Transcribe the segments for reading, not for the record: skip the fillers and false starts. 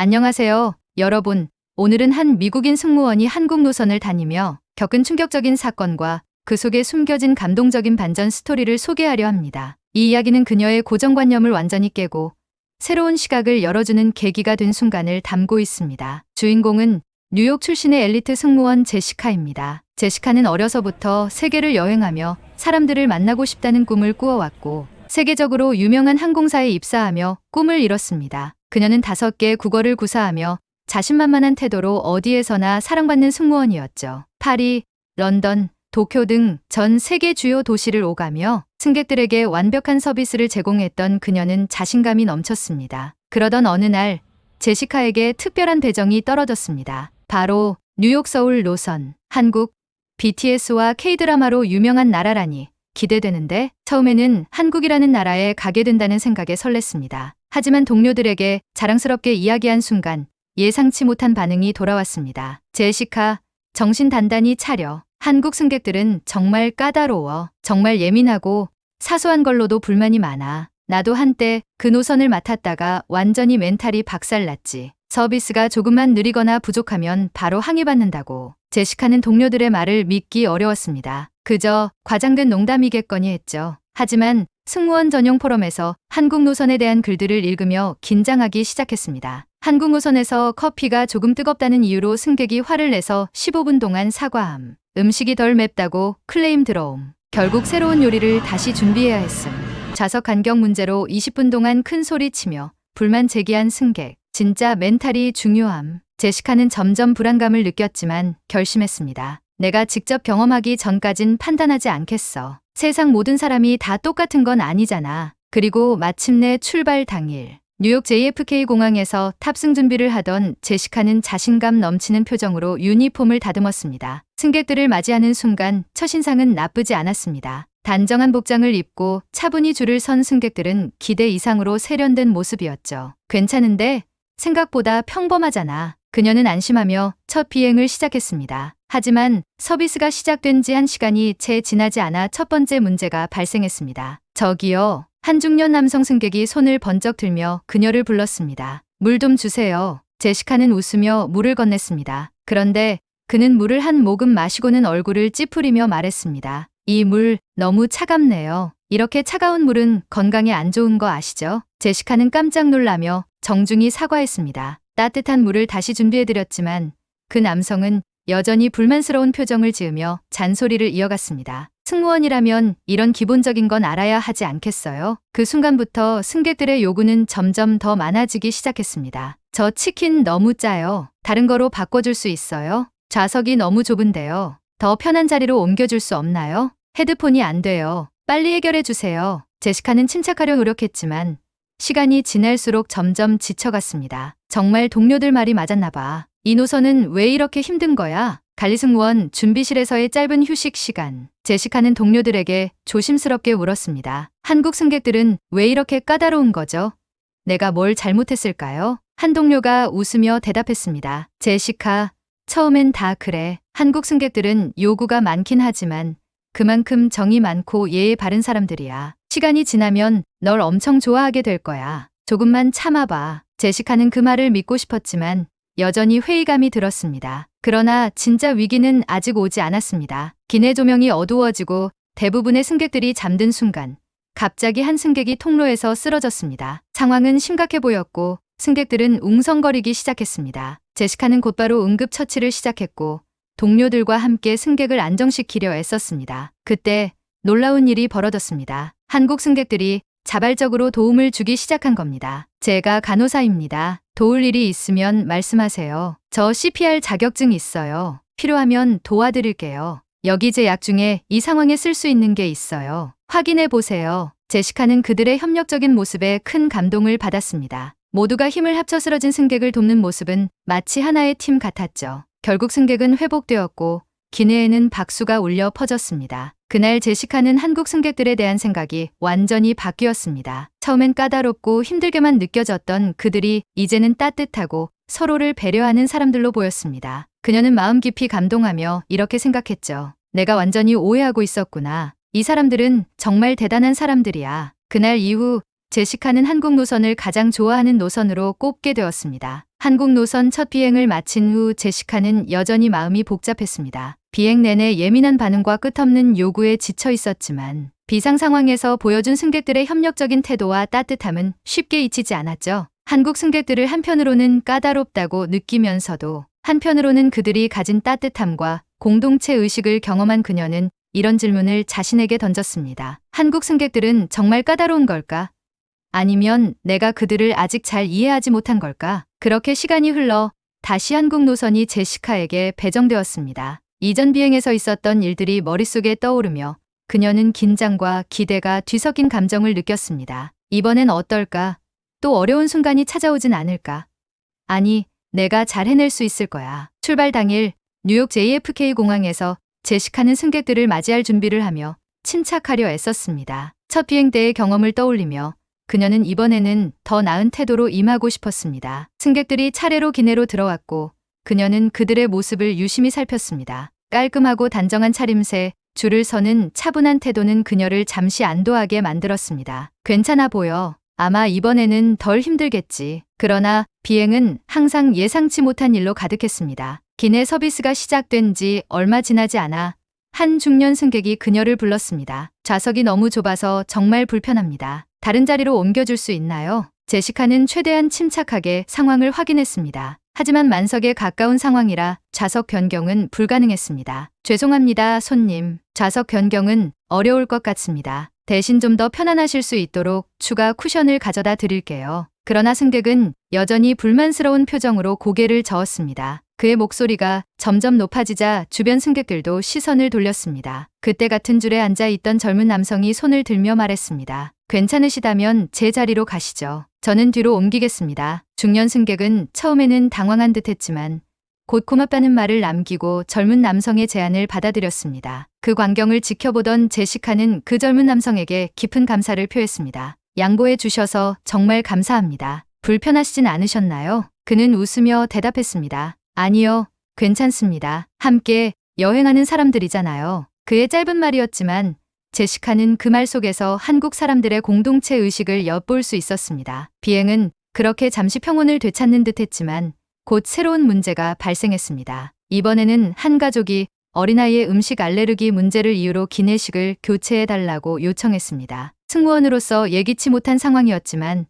안녕하세요, 여러분. 오늘은 한 미국인 승무원이 한국 노선을 다니며 겪은 충격적인 사건과 그 속에 숨겨진 감동적인 반전 스토리를 소개하려 합니다. 이 이야기는 그녀의 고정관념을 완전히 깨고 새로운 시각을 열어주는 계기가 된 순간을 담고 있습니다. 주인공은 뉴욕 출신의 엘리트 승무원 제시카입니다. 제시카는 어려서부터 세계를 여행하며 사람들을 만나고 싶다는 꿈을 꾸어왔고 세계적으로 유명한 항공사에 입사하며 꿈을 이뤘습니다. 그녀는 5개 국어를 구사하며 자신만만한 태도로 어디에서나 사랑받는 승무원이었죠. 파리, 런던, 도쿄 등 전 세계 주요 도시를 오가며 승객들에게 완벽한 서비스를 제공했던 그녀는 자신감이 넘쳤습니다. 그러던 어느 날 제시카에게 특별한 배정이 떨어졌습니다. 바로 뉴욕 서울 노선. 한국, BTS와 K드라마로 유명한 나라라니 기대되는데 처음에는 한국이라는 나라에 가게 된다는 생각에 설렜습니다. 하지만 동료들에게 자랑스럽게 이야기한 순간 예상치 못한 반응이 돌아왔습니다. 제시카, 정신 단단히 차려. 한국 승객들은 정말 까다로워. 정말 예민하고 사소한 걸로도 불만이 많아. 나도 한때 그 노선을 맡았다가 완전히 멘탈이 박살났지. 서비스가 조금만 느리거나 부족하면 바로 항의받는다고. 제시카는 동료들의 말을 믿기 어려웠습니다. 그저 과장된 농담이겠거니 했죠. 하지만 승무원 전용 포럼에서 한국 노선에 대한 글들을 읽으며 긴장하기 시작했습니다. 한국 노선에서 커피가 조금 뜨겁다는 이유로 승객이 화를 내서 15분 동안 사과함. 음식이 덜 맵다고 클레임 들어옴. 결국 새로운 요리를 다시 준비해야 했음. 좌석 간격 문제로 20분 동안 큰 소리치며 불만 제기한 승객. 진짜 멘탈이 중요함. 제시카는 점점 불안감을 느꼈지만 결심했습니다. 내가 직접 경험하기 전까진 판단하지 않겠어. 세상 모든 사람이 다 똑같은 건 아니잖아. 그리고 마침내 출발 당일 뉴욕 JFK 공항에서 탑승 준비를 하던 제시카는 자신감 넘치는 표정으로 유니폼을 다듬었습니다. 승객들을 맞이하는 순간 첫인상은 나쁘지 않았습니다. 단정한 복장을 입고 차분히 줄을 선 승객들은 기대 이상으로 세련된 모습이었죠. 괜찮은데? 생각보다 평범하잖아. 그녀는 안심하며 첫 비행을 시작했습니다. 하지만 서비스가 시작된 지 1시간이 채 지나지 않아 첫 번째 문제가 발생했습니다. 저기요. 한 중년 남성 승객이 손을 번쩍 들며 그녀를 불렀습니다. 물 좀 주세요. 제시카는 웃으며 물을 건넸습니다. 그런데 그는 물을 한 모금 마시고는 얼굴을 찌푸리며 말했습니다. 이 물 너무 차갑네요. 이렇게 차가운 물은 건강에 안 좋은 거 아시죠? 제시카는 깜짝 놀라며 정중히 사과했습니다. 따뜻한 물을 다시 준비해드렸지만 그 남성은 여전히 불만스러운 표정을 지으며 잔소리를 이어갔습니다. 승무원이라면 이런 기본적인 건 알아야 하지 않겠어요? 그 순간부터 승객들의 요구는 점점 더 많아지기 시작했습니다. 저 치킨 너무 짜요. 다른 거로 바꿔줄 수 있어요? 좌석이 너무 좁은데요. 더 편한 자리로 옮겨줄 수 없나요? 헤드폰이 안 돼요. 빨리 해결해 주세요. 제시카는 침착하려 노력했지만 시간이 지날수록 점점 지쳐갔습니다. 정말 동료들 말이 맞았나 봐. 이 노선은 왜 이렇게 힘든 거야? 관리승무원 준비실에서의 짧은 휴식 시간. 제시카는 동료들에게 조심스럽게 물었습니다. 한국 승객들은 왜 이렇게 까다로운 거죠? 내가 뭘 잘못했을까요? 한 동료가 웃으며 대답했습니다. 제시카, 처음엔 다 그래. 한국 승객들은 요구가 많긴 하지만 그만큼 정이 많고 예의 바른 사람들이야. 시간이 지나면 널 엄청 좋아하게 될 거야. 조금만 참아봐. 제시카는 그 말을 믿고 싶었지만 여전히 회의감이 들었습니다. 그러나 진짜 위기는 아직 오지 않았습니다. 기내 조명이 어두워지고 대부분의 승객들이 잠든 순간 갑자기 한 승객이 통로에서 쓰러졌습니다. 상황은 심각해 보였고 승객들은 웅성거리기 시작했습니다. 제시카는 곧바로 응급처치를 시작했고 동료들과 함께 승객을 안정시키려 애썼습니다. 그때 놀라운 일이 벌어졌습니다. 한국 승객들이 자발적으로 도움을 주기 시작한 겁니다. 제가 간호사입니다. 도울 일이 있으면 말씀하세요. 저 CPR 자격증 있어요. 필요하면 도와드릴게요. 여기 제 약 중에 이 상황에 쓸 수 있는 게 있어요. 확인해 보세요. 제시카는 그들의 협력적인 모습에 큰 감동을 받았습니다. 모두가 힘을 합쳐 쓰러진 승객을 돕는 모습은 마치 하나의 팀 같았죠. 결국 승객은 회복되었고 기내에는 박수가 울려 퍼졌습니다. 그날 제시카는 한국 승객들에 대한 생각이 완전히 바뀌었습니다. 처음엔 까다롭고 힘들게만 느껴졌던 그들이 이제는 따뜻하고 서로를 배려하는 사람들로 보였습니다. 그녀는 마음 깊이 감동하며 이렇게 생각했죠. 내가 완전히 오해하고 있었구나. 이 사람들은 정말 대단한 사람들이야. 그날 이후 제시카는 한국 노선을 가장 좋아하는 노선으로 꼽게 되었습니다. 한국 노선 첫 비행을 마친 후 제시카는 여전히 마음이 복잡했습니다. 비행 내내 예민한 반응과 끝없는 요구에 지쳐 있었지만 비상 상황에서 보여준 승객들의 협력적인 태도와 따뜻함은 쉽게 잊히지 않았죠. 한국 승객들을 한편으로는 까다롭다고 느끼면서도 한편으로는 그들이 가진 따뜻함과 공동체 의식을 경험한 그녀는 이런 질문을 자신에게 던졌습니다. 한국 승객들은 정말 까다로운 걸까? 아니면 내가 그들을 아직 잘 이해하지 못한 걸까? 그렇게 시간이 흘러 다시 한국 노선이 제시카에게 배정되었습니다. 이전 비행에서 있었던 일들이 머릿속에 떠오르며 그녀는 긴장과 기대가 뒤섞인 감정을 느꼈습니다. 이번엔 어떨까? 또 어려운 순간이 찾아오진 않을까? 아니, 내가 잘 해낼 수 있을 거야. 출발 당일 뉴욕 JFK 공항에서 제시카는 승객들을 맞이할 준비를 하며 침착하려 애썼습니다. 첫 비행 때의 경험을 떠올리며 그녀는 이번에는 더 나은 태도로 임하고 싶었습니다. 승객들이 차례로 기내로 들어왔고 그녀는 그들의 모습을 유심히 살폈습니다. 깔끔하고 단정한 차림새, 줄을 서는 차분한 태도는 그녀를 잠시 안도하게 만들었습니다. 괜찮아 보여. 아마 이번에는 덜 힘들겠지. 그러나 비행은 항상 예상치 못한 일로 가득했습니다. 기내 서비스가 시작된 지 얼마 지나지 않아 한 중년 승객이 그녀를 불렀습니다. 좌석이 너무 좁아서 정말 불편합니다. 다른 자리로 옮겨줄 수 있나요? 제시카는 최대한 침착하게 상황을 확인했습니다. 하지만 만석에 가까운 상황이라 좌석 변경은 불가능했습니다. 죄송합니다, 손님. 좌석 변경은 어려울 것 같습니다. 대신 좀 더 편안하실 수 있도록 추가 쿠션을 가져다 드릴게요. 그러나 승객은 여전히 불만스러운 표정으로 고개를 저었습니다. 그의 목소리가 점점 높아지자 주변 승객들도 시선을 돌렸습니다. 그때 같은 줄에 앉아 있던 젊은 남성이 손을 들며 말했습니다. 괜찮으시다면 제 자리로 가시죠. 저는 뒤로 옮기겠습니다. 중년 승객은 처음에는 당황한 듯했지만 곧 고맙다는 말을 남기고 젊은 남성의 제안을 받아들였습니다. 그 광경을 지켜보던 제시카는 그 젊은 남성에게 깊은 감사를 표했습니다. 양보해 주셔서 정말 감사합니다. 불편하시진 않으셨나요? 그는 웃으며 대답했습니다. 아니요, 괜찮습니다. 함께 여행하는 사람들이잖아요. 그의 짧은 말이었지만 제시카는 그 말 속에서 한국 사람들의 공동체 의식을 엿볼 수 있었습니다. 비행은 그렇게 잠시 평온을 되찾는 듯했지만 곧 새로운 문제가 발생했습니다. 이번에는 한 가족이 어린아이의 음식 알레르기 문제를 이유로 기내식을 교체해달라고 요청했습니다. 승무원으로서 예기치 못한 상황이었지만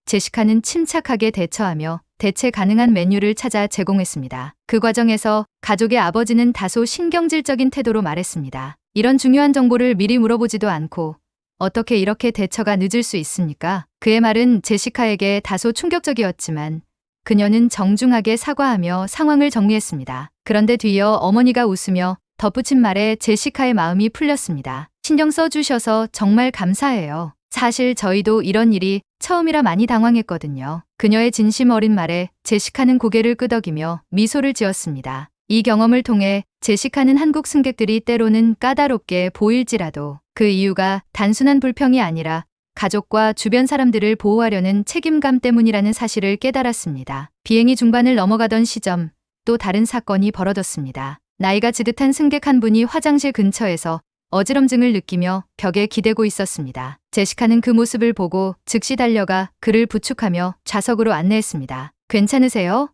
제시카는 침착하게 대처하며 대체 가능한 메뉴를 찾아 제공했습니다. 그 과정에서 가족의 아버지는 다소 신경질적인 태도로 말했습니다. 이런 중요한 정보를 미리 물어보지도 않고 어떻게 이렇게 대처가 늦을 수 있습니까? 그의 말은 제시카에게 다소 충격적이었지만 그녀는 정중하게 사과하며 상황을 정리했습니다. 그런데 뒤이어 어머니가 웃으며 덧붙인 말에 제시카의 마음이 풀렸습니다. 신경 써주셔서 정말 감사해요. 사실 저희도 이런 일이 처음이라 많이 당황했거든요. 그녀의 진심 어린 말에 제시카는 고개를 끄덕이며 미소를 지었습니다. 이 경험을 통해 제시카는 한국 승객들이 때로는 까다롭게 보일지라도 그 이유가 단순한 불평이 아니라 가족과 주변 사람들을 보호하려는 책임감 때문이라는 사실을 깨달았습니다. 비행이 중반을 넘어가던 시점 또 다른 사건이 벌어졌습니다. 나이가 지긋한 승객 한 분이 화장실 근처에서 어지럼증을 느끼며 벽에 기대고 있었습니다. 제시카는 그 모습을 보고 즉시 달려가 그를 부축하며 좌석으로 안내했습니다. 괜찮으세요?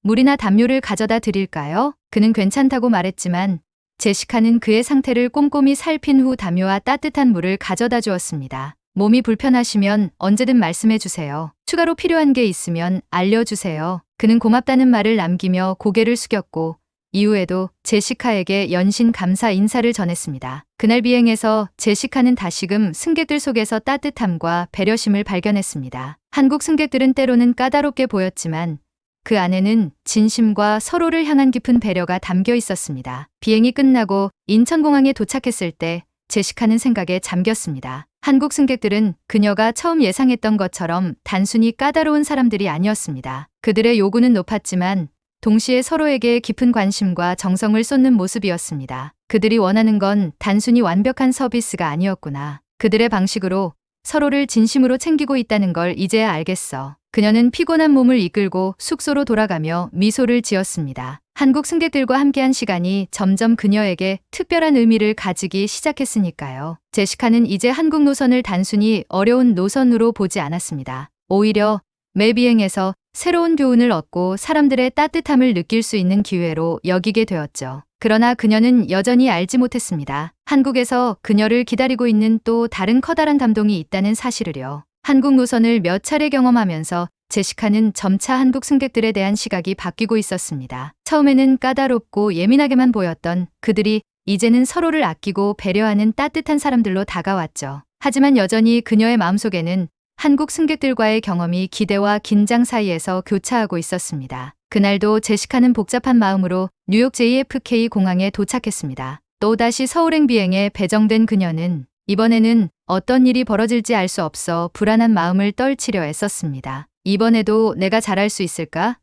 물이나 담요를 가져다 드릴까요? 그는 괜찮다고 말했지만 제시카는 그의 상태를 꼼꼼히 살핀 후 담요와 따뜻한 물을 가져다 주었습니다. 몸이 불편하시면 언제든 말씀해 주세요. 추가로 필요한 게 있으면 알려주세요. 그는 고맙다는 말을 남기며 고개를 숙였고 이후에도 제시카에게 연신 감사 인사를 전했습니다. 그날 비행에서 제시카는 다시금 승객들 속에서 따뜻함과 배려심을 발견했습니다. 한국 승객들은 때로는 까다롭게 보였지만 그 안에는 진심과 서로를 향한 깊은 배려가 담겨 있었습니다. 비행이 끝나고 인천공항에 도착했을 때 제시카는 생각에 잠겼습니다. 한국 승객들은 그녀가 처음 예상했던 것처럼 단순히 까다로운 사람들이 아니었습니다. 그들의 요구는 높았지만 동시에 서로에게 깊은 관심과 정성을 쏟는 모습이었습니다. 그들이 원하는 건 단순히 완벽한 서비스가 아니었구나. 그들의 방식으로 서로를 진심으로 챙기고 있다는 걸 이제야 알겠어. 그녀는 피곤한 몸을 이끌고 숙소로 돌아가며 미소를 지었습니다. 한국 승객들과 함께한 시간이 점점 그녀에게 특별한 의미를 가지기 시작했으니까요. 제시카는 이제 한국 노선을 단순히 어려운 노선으로 보지 않았습니다. 오히려 매 비행에서 새로운 교훈을 얻고 사람들의 따뜻함을 느낄 수 있는 기회로 여기게 되었죠. 그러나 그녀는 여전히 알지 못했습니다. 한국에서 그녀를 기다리고 있는 또 다른 커다란 감동이 있다는 사실을요. 한국 노선을 몇 차례 경험하면서 제시카는 점차 한국 승객들에 대한 시각이 바뀌고 있었습니다. 처음에는 까다롭고 예민하게만 보였던 그들이 이제는 서로를 아끼고 배려하는 따뜻한 사람들로 다가왔죠. 하지만 여전히 그녀의 마음속에는 한국 승객들과의 경험이 기대와 긴장 사이에서 교차하고 있었습니다. 그날도 제시카는 복잡한 마음으로 뉴욕 JFK 공항에 도착했습니다. 또다시 서울행 비행에 배정된 그녀는 이번에는 어떤 일이 벌어질지 알 수 없어 불안한 마음을 떨치려 애썼습니다. 이번에도 내가 잘할 수 있을까?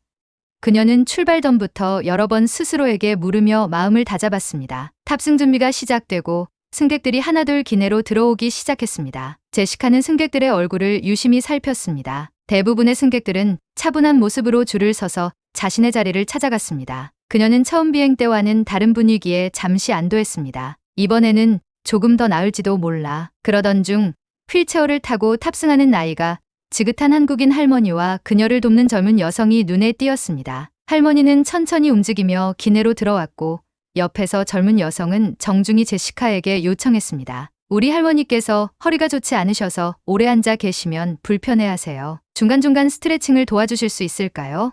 그녀는 출발 전부터 여러 번 스스로에게 물으며 마음을 다잡았습니다. 탑승 준비가 시작되고 승객들이 하나둘 기내로 들어오기 시작했습니다. 제시카는 승객들의 얼굴을 유심히 살폈습니다. 대부분의 승객들은 차분한 모습으로 줄을 서서 자신의 자리를 찾아갔습니다. 그녀는 처음 비행 때와는 다른 분위기에 잠시 안도했습니다. 이번에는 조금 더 나을지도 몰라. 그러던 중 휠체어를 타고 탑승하는 나이가 지긋한 한국인 할머니와 그녀를 돕는 젊은 여성이 눈에 띄었습니다. 할머니는 천천히 움직이며 기내로 들어왔고 옆에서 젊은 여성은 정중히 제시카에게 요청했습니다. 우리 할머니께서 허리가 좋지 않으셔서 오래 앉아 계시면 불편해하세요. 중간중간 스트레칭을 도와주실 수 있을까요?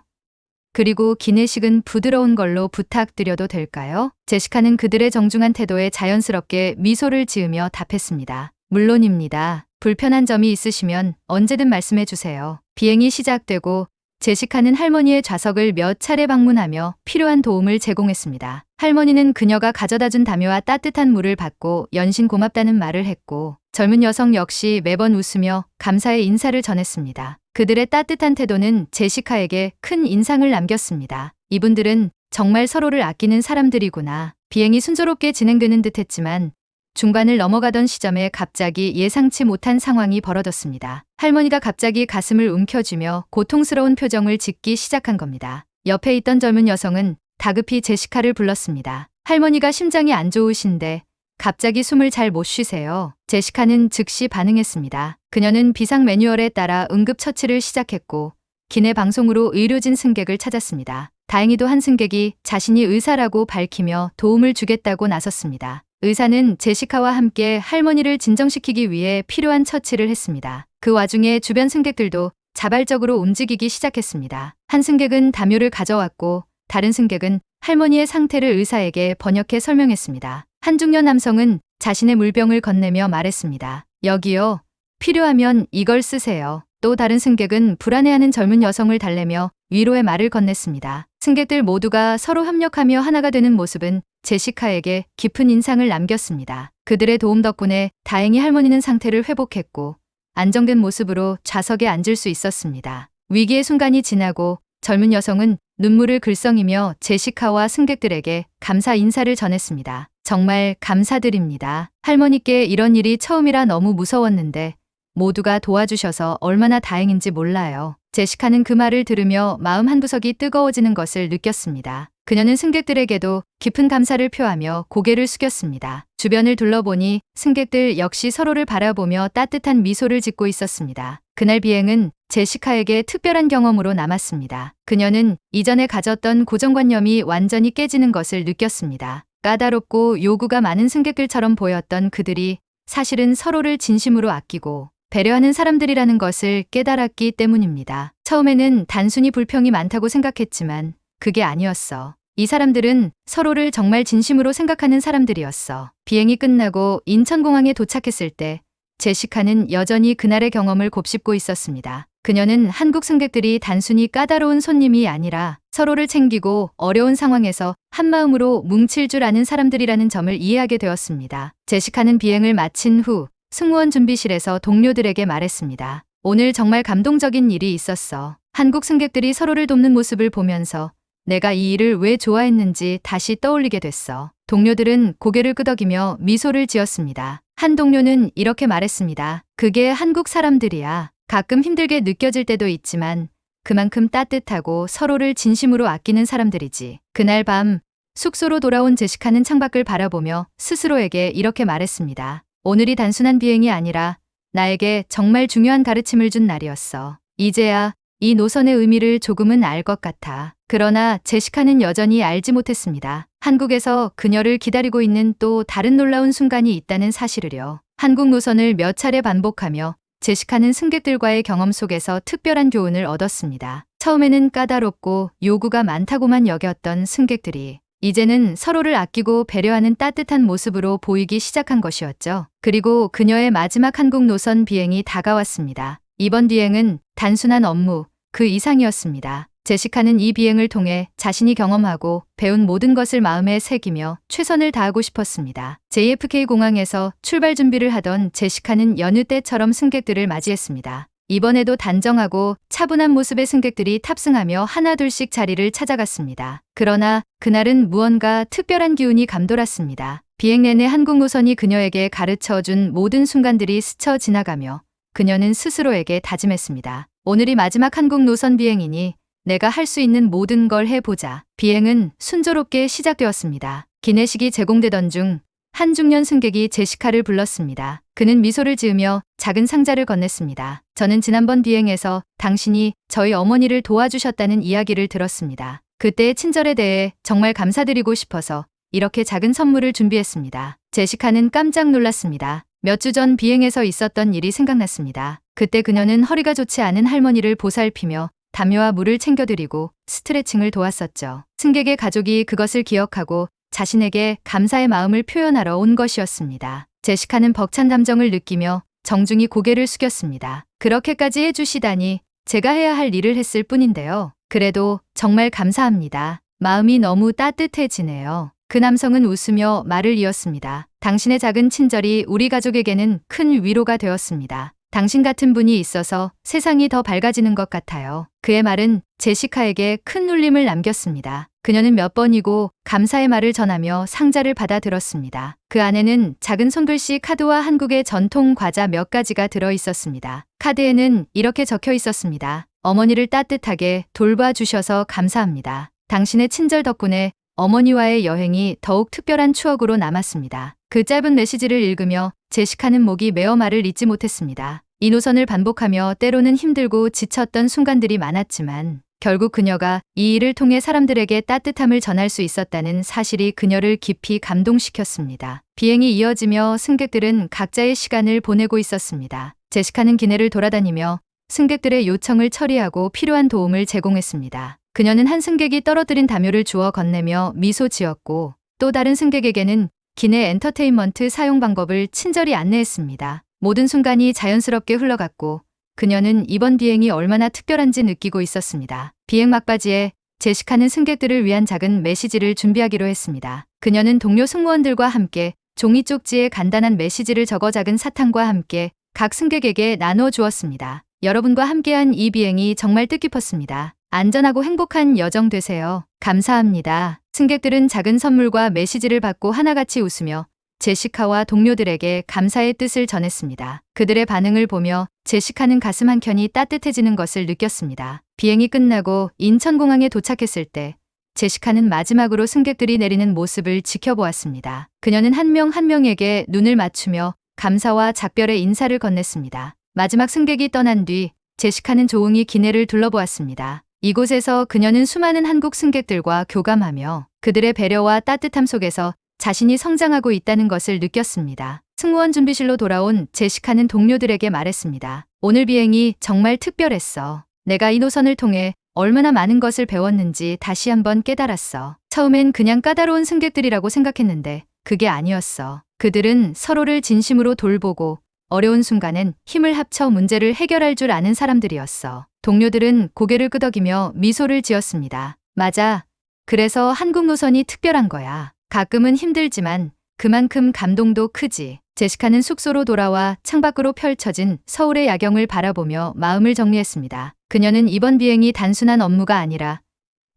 그리고 기내식은 부드러운 걸로 부탁드려도 될까요? 제시카는 그들의 정중한 태도에 자연스럽게 미소를 지으며 답했습니다. 물론입니다. 불편한 점이 있으시면 언제든 말씀해 주세요. 비행이 시작되고 제시카는 할머니의 좌석을 몇 차례 방문하며 필요한 도움을 제공했습니다. 할머니는 그녀가 가져다 준 담요와 따뜻한 물을 받고 연신 고맙다는 말을 했고 젊은 여성 역시 매번 웃으며 감사의 인사를 전했습니다. 그들의 따뜻한 태도는 제시카에게 큰 인상을 남겼습니다. 이분들은 정말 서로를 아끼는 사람들이구나. 비행이 순조롭게 진행되는 듯했지만 중반을 넘어가던 시점에 갑자기 예상치 못한 상황이 벌어졌습니다. 할머니가 갑자기 가슴을 움켜쥐며 고통스러운 표정을 짓기 시작한 겁니다. 옆에 있던 젊은 여성은 다급히 제시카를 불렀습니다. 할머니가 심장이 안 좋으신데 갑자기 숨을 잘 못 쉬세요. 제시카는 즉시 반응했습니다. 그녀는 비상 매뉴얼에 따라 응급처치를 시작했고 기내 방송으로 의료진 승객을 찾았습니다. 다행히도 한 승객이 자신이 의사라고 밝히며 도움을 주겠다고 나섰습니다. 의사는 제시카와 함께 할머니를 진정시키기 위해 필요한 처치를 했습니다. 그 와중에 주변 승객들도 자발적으로 움직이기 시작했습니다. 한 승객은 담요를 가져왔고 다른 승객은 할머니의 상태를 의사에게 번역해 설명했습니다. 한 중년 남성은 자신의 물병을 건네며 말했습니다. 여기요. 필요하면 이걸 쓰세요. 또 다른 승객은 불안해하는 젊은 여성을 달래며 위로의 말을 건넸습니다. 승객들 모두가 서로 협력하며 하나가 되는 모습은 제시카에게 깊은 인상을 남겼습니다. 그들의 도움 덕분에 다행히 할머니는 상태를 회복했고 안정된 모습으로 좌석에 앉을 수 있었습니다. 위기의 순간이 지나고 젊은 여성은 눈물을 글썽이며 제시카와 승객들에게 감사 인사를 전했습니다. 정말 감사드립니다. 할머니께 이런 일이 처음이라 너무 무서웠는데 모두가 도와주셔서 얼마나 다행인지 몰라요. 제시카는 그 말을 들으며 마음 한구석이 뜨거워지는 것을 느꼈습니다. 그녀는 승객들에게도 깊은 감사를 표하며 고개를 숙였습니다. 주변을 둘러보니 승객들 역시 서로를 바라보며 따뜻한 미소를 짓고 있었습니다. 그날 비행은 제시카에게 특별한 경험으로 남았습니다. 그녀는 이전에 가졌던 고정관념이 완전히 깨지는 것을 느꼈습니다. 까다롭고 요구가 많은 승객들처럼 보였던 그들이 사실은 서로를 진심으로 아끼고 배려하는 사람들이라는 것을 깨달았기 때문입니다. 처음에는 단순히 불평이 많다고 생각했지만 그게 아니었어. 이 사람들은 서로를 정말 진심으로 생각하는 사람들이었어. 비행이 끝나고 인천공항에 도착했을 때 제시카는 여전히 그날의 경험을 곱씹고 있었습니다. 그녀는 한국 승객들이 단순히 까다로운 손님이 아니라 서로를 챙기고 어려운 상황에서 한마음으로 뭉칠 줄 아는 사람들이라는 점을 이해하게 되었습니다. 제시카는 비행을 마친 후 승무원 준비실에서 동료들에게 말했습니다. 오늘 정말 감동적인 일이 있었어. 한국 승객들이 서로를 돕는 모습을 보면서 내가 이 일을 왜 좋아했는지 다시 떠올리게 됐어. 동료들은 고개를 끄덕이며 미소를 지었습니다. 한 동료는 이렇게 말했습니다. 그게 한국 사람들이야. 가끔 힘들게 느껴질 때도 있지만 그만큼 따뜻하고 서로를 진심으로 아끼는 사람들이지. 그날 밤 숙소로 돌아온 제시카는 창밖을 바라보며 스스로에게 이렇게 말했습니다. 오늘이 단순한 비행이 아니라 나에게 정말 중요한 가르침을 준 날이었어. 이제야 이 노선의 의미를 조금은 알 것 같아. 그러나 제시카는 여전히 알지 못했습니다. 한국에서 그녀를 기다리고 있는 또 다른 놀라운 순간이 있다는 사실을요. 한국 노선을 몇 차례 반복하며 제시카는 승객들과의 경험 속에서 특별한 교훈을 얻었습니다. 처음에는 까다롭고 요구가 많다고만 여겼던 승객들이 이제는 서로를 아끼고 배려하는 따뜻한 모습으로 보이기 시작한 것이었죠. 그리고 그녀의 마지막 한국 노선 비행이 다가왔습니다. 이번 비행은 단순한 업무 그 이상이었습니다. 제시카는 이 비행을 통해 자신이 경험하고 배운 모든 것을 마음에 새기며 최선을 다하고 싶었습니다. JFK 공항에서 출발 준비를 하던 제시카는 여느 때처럼 승객들을 맞이했습니다. 이번에도 단정하고 차분한 모습의 승객들이 탑승하며 하나둘씩 자리를 찾아갔습니다. 그러나 그날은 무언가 특별한 기운이 감돌았습니다. 비행 내내 한국 노선이 그녀에게 가르쳐준 모든 순간들이 스쳐 지나가며 그녀는 스스로에게 다짐했습니다. 오늘이 마지막 한국 노선 비행이니 내가 할 수 있는 모든 걸 해보자. 비행은 순조롭게 시작되었습니다. 기내식이 제공되던 중 한 중년 승객이 제시카를 불렀습니다. 그는 미소를 지으며 작은 상자를 건넸습니다. 저는 지난번 비행에서 당신이 저희 어머니를 도와주셨다는 이야기를 들었습니다. 그때의 친절에 대해 정말 감사드리고 싶어서 이렇게 작은 선물을 준비했습니다. 제시카는 깜짝 놀랐습니다. 몇 주 전 비행에서 있었던 일이 생각났습니다. 그때 그녀는 허리가 좋지 않은 할머니를 보살피며 담요와 물을 챙겨드리고 스트레칭을 도왔었죠. 승객의 가족이 그것을 기억하고 자신에게 감사의 마음을 표현하러 온 것이었습니다. 제시카는 벅찬 감정을 느끼며 정중히 고개를 숙였습니다. 그렇게까지 해주시다니 제가 해야 할 일을 했을 뿐인데요. 그래도 정말 감사합니다. 마음이 너무 따뜻해지네요. 그 남성은 웃으며 말을 이었습니다. 당신의 작은 친절이 우리 가족에게는 큰 위로가 되었습니다. 당신 같은 분이 있어서 세상이 더 밝아지는 것 같아요. 그의 말은 제시카에게 큰 울림을 남겼습니다. 그녀는 몇 번이고 감사의 말을 전하며 상자를 받아 들었습니다. 그 안에는 작은 손글씨 카드와 한국의 전통 과자 몇 가지가 들어 있었습니다. 카드에는 이렇게 적혀 있었습니다. 어머니를 따뜻하게 돌봐주셔서 감사합니다. 당신의 친절 덕분에 어머니와의 여행이 더욱 특별한 추억으로 남았습니다. 그 짧은 메시지를 읽으며 제시카는 목이 메어 말을 잇지 못했습니다. 이 노선을 반복하며 때로는 힘들고 지쳤던 순간들이 많았지만 결국 그녀가 이 일을 통해 사람들에게 따뜻함을 전할 수 있었다는 사실이 그녀를 깊이 감동시켰습니다. 비행이 이어지며 승객들은 각자의 시간을 보내고 있었습니다. 제시카는 기내를 돌아다니며 승객들의 요청을 처리하고 필요한 도움을 제공했습니다. 그녀는 한 승객이 떨어뜨린 담요를 주워 건네며 미소 지었고 또 다른 승객에게는 기내 엔터테인먼트 사용 방법을 친절히 안내했습니다. 모든 순간이 자연스럽게 흘러갔고 그녀는 이번 비행이 얼마나 특별한지 느끼고 있었습니다. 비행 막바지에 제시카는 승객들을 위한 작은 메시지를 준비하기로 했습니다. 그녀는 동료 승무원들과 함께 종이 쪽지에 간단한 메시지를 적어 작은 사탕과 함께 각 승객에게 나눠 주었습니다. 여러분과 함께한 이 비행이 정말 뜻깊었습니다. 안전하고 행복한 여정 되세요. 감사합니다. 승객들은 작은 선물과 메시지를 받고 하나같이 웃으며 제시카와 동료들에게 감사의 뜻을 전했습니다. 그들의 반응을 보며 제시카는 가슴 한켠이 따뜻해지는 것을 느꼈습니다. 비행이 끝나고 인천공항에 도착했을 때 제시카는 마지막으로 승객들이 내리는 모습을 지켜보았습니다. 그녀는 한 명 한 명에게 눈을 맞추며 감사와 작별의 인사를 건넸습니다. 마지막 승객이 떠난 뒤 제시카는 조용히 기내를 둘러보았습니다. 이곳에서 그녀는 수많은 한국 승객들과 교감하며 그들의 배려와 따뜻함 속에서 자신이 성장하고 있다는 것을 느꼈습니다. 승무원 준비실로 돌아온 제시카는 동료들에게 말했습니다. 오늘 비행이 정말 특별했어. 내가 이 노선을 통해 얼마나 많은 것을 배웠는지 다시 한번 깨달았어. 처음엔 그냥 까다로운 승객들이라고 생각했는데 그게 아니었어. 그들은 서로를 진심으로 돌보고 어려운 순간엔 힘을 합쳐 문제를 해결할 줄 아는 사람들이었어. 동료들은 고개를 끄덕이며 미소를 지었습니다. 맞아. 그래서 한국 노선이 특별한 거야. 가끔은 힘들지만 그만큼 감동도 크지. 제시카는 숙소로 돌아와 창밖으로 펼쳐진 서울의 야경을 바라보며 마음을 정리했습니다. 그녀는 이번 비행이 단순한 업무가 아니라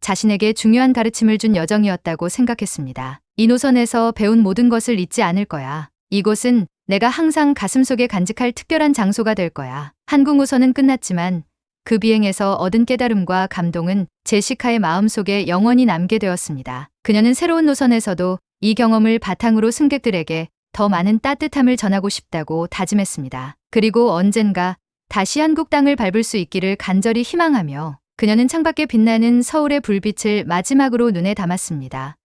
자신에게 중요한 가르침을 준 여정이었다고 생각했습니다. 이 노선에서 배운 모든 것을 잊지 않을 거야. 이곳은 내가 항상 가슴속에 간직할 특별한 장소가 될 거야. 한국 노선은 끝났지만 그 비행에서 얻은 깨달음과 감동은 제시카의 마음속에 영원히 남게 되었습니다. 그녀는 새로운 노선에서도 이 경험을 바탕으로 승객들에게 더 많은 따뜻함을 전하고 싶다고 다짐했습니다. 그리고 언젠가 다시 한국 땅을 밟을 수 있기를 간절히 희망하며 그녀는 창밖에 빛나는 서울의 불빛을 마지막으로 눈에 담았습니다.